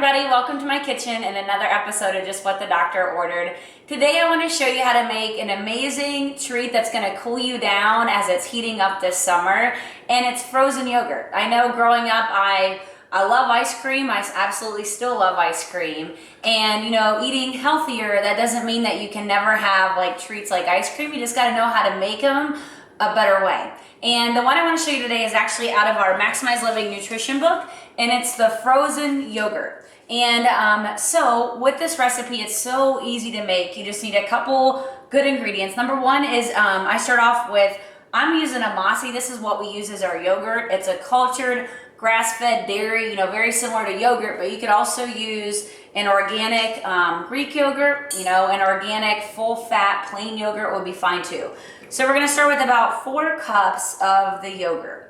everybody, welcome to my kitchen and another episode of Just What the Doctor Ordered. Today I want to show you how to make an amazing treat that's going to cool you down as it's heating up this summer, and it's frozen yogurt. I know growing up I love ice cream. I absolutely still love ice cream, and eating healthier, that doesn't mean that you can never have like treats like ice cream. You just got to know how to make them a better way. And the one I want to show you today is actually out of our Maximize Living Nutrition book, and it's the frozen yogurt. And so with this recipe, it's so easy to make. You just need a couple good ingredients. Number one is I start off with, I'm using a Masi. This is what we use as our yogurt. It's a cultured grass-fed dairy, very similar to yogurt, but you could also use an organic Greek yogurt, an organic full-fat plain yogurt would be fine too. So we're gonna start with about 4 cups of the yogurt.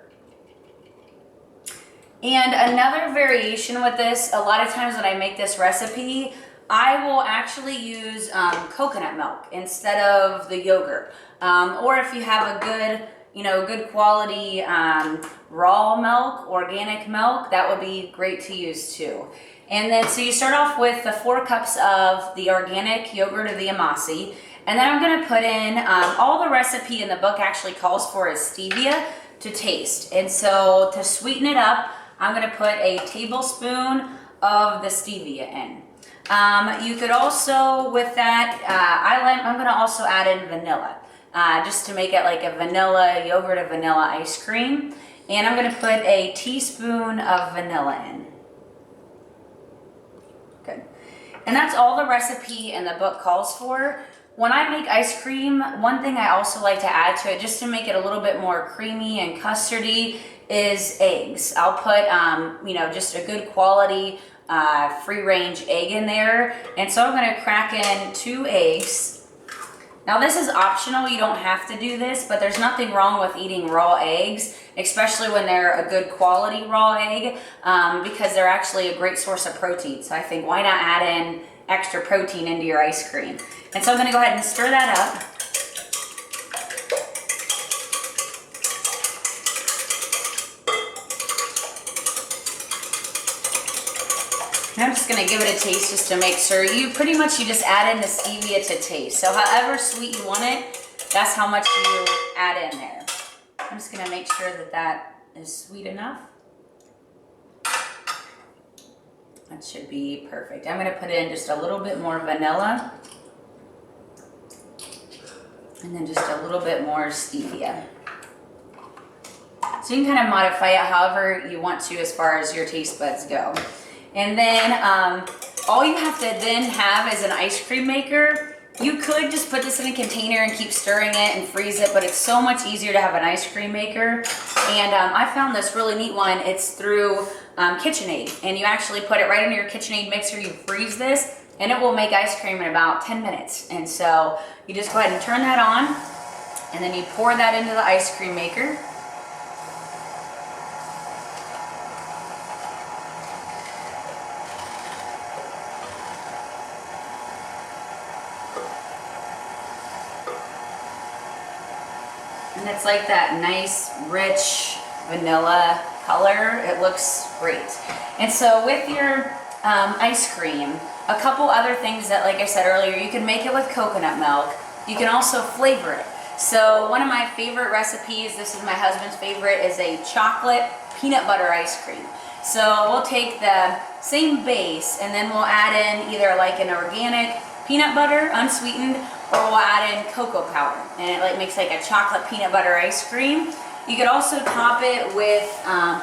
And another variation with this, a lot of times when I make this recipe, I will actually use coconut milk instead of the yogurt. Or if you have a good, good quality raw milk, organic milk, that would be great to use too. And then, so you start off with the 4 cups of the organic yogurt of the Amasi. And then I'm gonna put in, all the recipe in the book actually calls for is stevia to taste. And so to sweeten it up, I'm gonna put a tablespoon of the stevia in. You could also, with that, I'm gonna also add in vanilla, just to make it like a vanilla yogurt, a vanilla ice cream. And I'm gonna put a teaspoon of vanilla in. Good. And that's all the recipe in the book calls for. When I make ice cream, one thing I also like to add to it, just to make it a little bit more creamy and custardy, is eggs. I'll put, just a good quality free-range egg in there. And so I'm gonna crack in 2 eggs. Now this is optional, you don't have to do this, but there's nothing wrong with eating raw eggs, especially when they're a good quality raw egg, because they're actually a great source of protein. So I think, why not add in extra protein into your ice cream? And so I'm gonna go ahead and stir that up. And I'm just gonna give it a taste just to make sure. You just add in the stevia to taste. So however sweet you want it, that's how much you add in there. I'm just gonna make sure that that is sweet enough. That should be perfect. I'm gonna put in just a little bit more vanilla. And then just a little bit more stevia. So you can kind of modify it however you want to as far as your taste buds go. And then all you have to then have is an ice cream maker. You could just put this in a container and keep stirring it and freeze it, but it's so much easier to have an ice cream maker. And I found this really neat one. It's through KitchenAid, and you actually put it right into your KitchenAid mixer. You freeze this, and it will make ice cream in about 10 minutes. And so you just go ahead and turn that on, and then you pour that into the ice cream maker. And it's like that nice, rich vanilla color. It looks great. And so with your ice cream, a couple other things that, like I said earlier, you can make it with coconut milk. You can also flavor it. So one of my favorite recipes, this is my husband's favorite, is a chocolate peanut butter ice cream. So we'll take the same base and then we'll add in either like an organic peanut butter, unsweetened, or we'll add in cocoa powder. And it makes like a chocolate peanut butter ice cream. You could also top it with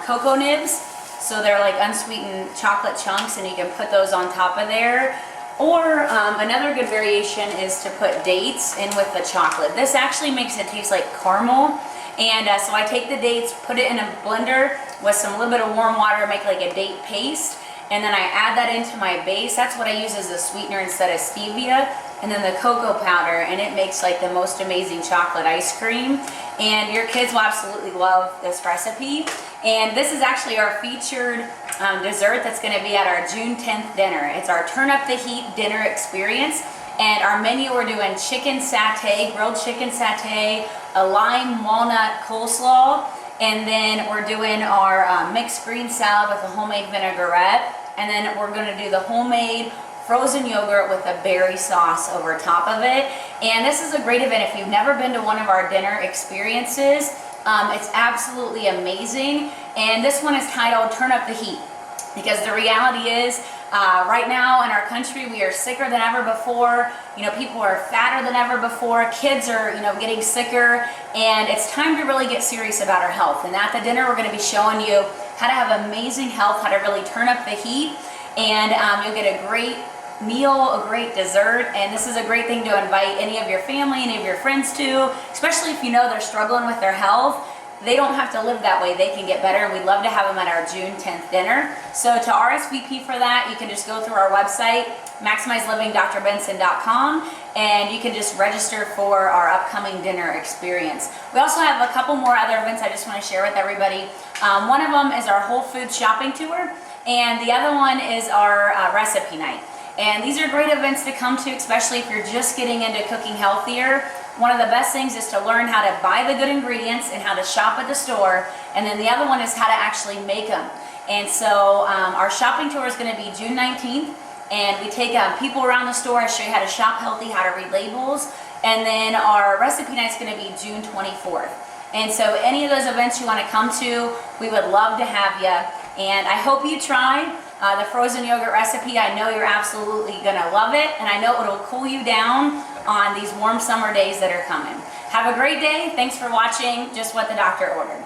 cocoa nibs. So they're like unsweetened chocolate chunks, and you can put those on top of there. Or another good variation is to put dates in with the chocolate. This actually makes it taste like caramel. And so I take the dates, put it in a blender with a little bit of warm water, make like a date paste, and then I add that into my base. That's what I use as a sweetener instead of stevia. And then the cocoa powder, and it makes like the most amazing chocolate ice cream. And your kids will absolutely love this recipe. And this is actually our featured dessert that's gonna be at our June 10th dinner. It's our Turn Up the Heat dinner experience. And our menu, we're doing chicken satay, grilled chicken satay, a lime walnut coleslaw, and then we're doing our mixed green salad with a homemade vinaigrette. and then we're gonna do the homemade frozen yogurt with a berry sauce over top of it. And this is a great event. If you've never been to one of our dinner experiences, it's absolutely amazing. And this one is titled Turn Up the Heat, because the reality is, right now in our country, we are sicker than ever before. You know, people are fatter than ever before. Kids are, you know, getting sicker, and it's time to really get serious about our health. And at the dinner, we're going to be showing you how to have amazing health, how to really turn up the heat, and you'll get a great meal, a great dessert, and this is a great thing to invite any of your family, any of your friends to, especially if you know they're struggling with their health. They don't have to live that way. They can get better, and we'd love to have them at our June 10th dinner. So to RSVP for that, you can just go through our website, maximizelivingbrbenson.com, and you can just register for our upcoming dinner experience. We also have a couple more other events I just want to share with everybody. One of them is our Whole Foods shopping tour, and the other one is our recipe night. And these are great events to come to, especially if you're just getting into cooking healthier. One of the best things is to learn how to buy the good ingredients and how to shop at the store. And then the other one is how to actually make them. And so our shopping tour is going to be June 19th. And we take people around the store and show you how to shop healthy, how to read labels. And then our recipe night is going to be June 24th. And so any of those events you want to come to, we would love to have you. And I hope you try the frozen yogurt recipe. I know you're absolutely going to love it, and I know it'll cool you down on these warm summer days that are coming. Have a great day. Thanks for watching Just What the Doctor Ordered.